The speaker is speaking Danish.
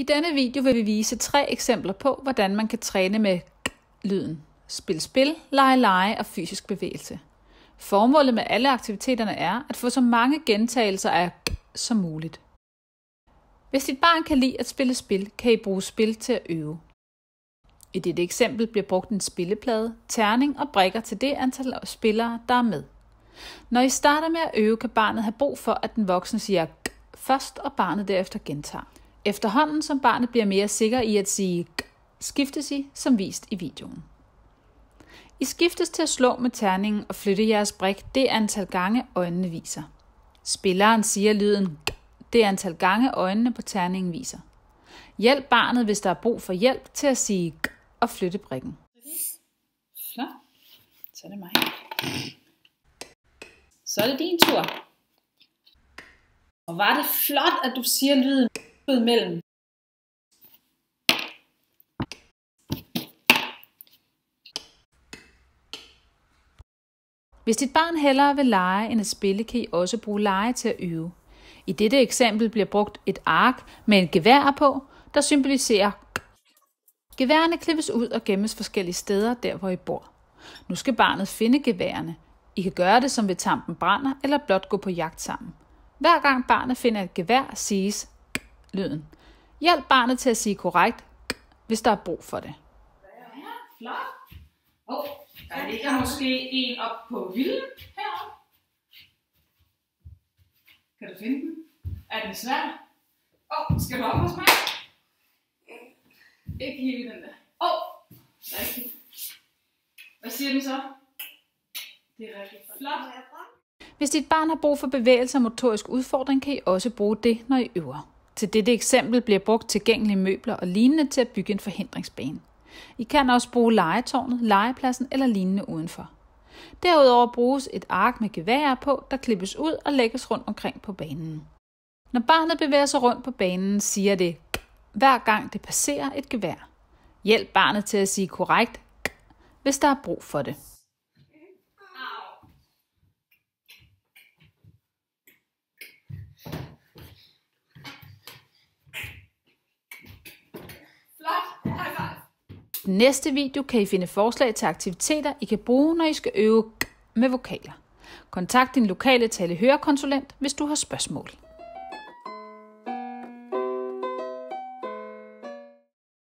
I denne video vil vi vise 3 eksempler på, hvordan man kan træne med lyden. Spil, lege og fysisk bevægelse. Formålet med alle aktiviteterne er at få så mange gentagelser af som muligt. Hvis dit barn kan lide at spille spil, kan I bruge spil til at øve. I dette eksempel bliver brugt en spilleplade, terning og brikker til det antal spillere, der er med. Når I starter med at øve, kan barnet have brug for, at den voksne siger først, og barnet derefter gentager. Efterhånden som barnet bliver mere sikker i at sige skiftes I, som vist i videoen. I skiftes til at slå med terningen og flytte jeres brik det antal gange øjnene viser. Spilleren siger lyden det antal gange øjnene på terningen viser. Hjælp barnet, hvis der er brug for hjælp, til at sige og flytte brikken. Flot. Så er det mig. Så er det din tur. Og var det flot, at du siger lyden mellem. Hvis dit barn hellere vil lege end at spille, kan I også bruge lege til at øve. I dette eksempel bliver brugt et ark med et gevær på, der symboliserer geværerne klippes ud og gemmes forskellige steder, der hvor I bor. Nu skal barnet finde geværerne. I kan gøre det som ved tampen brænder, eller blot gå på jagt sammen. Hver gang barnet finder et gevær, siges lyden. Hjælp barnet til at sige korrekt, hvis der er brug for det. Ja, flot. Der ligger måske en op på hylden heroppe. Kan du finde den? Er den svær? Skal du op hos mig? Ikke helt den der. Rigtigt. Hvad siger den så? Det er rigtig flot. Hvis dit barn har brug for bevægelse og motorisk udfordring, kan I også bruge det, når I øver. Til dette eksempel bliver brugt tilgængelige møbler og lignende til at bygge en forhindringsbane. I kan også bruge legetårnet, legepladsen eller lignende udenfor. Derudover bruges et ark med geværer på, der klippes ud og lægges rundt omkring på banen. Når barnet bevæger sig rundt på banen, siger det hver gang det passerer et gevær. Hjælp barnet til at sige korrekt, hvis der er brug for det. I den næste video kan I finde forslag til aktiviteter, I kan bruge, når I skal øve med vokaler. Kontakt din lokale tale-høre-konsulent, hvis du har spørgsmål.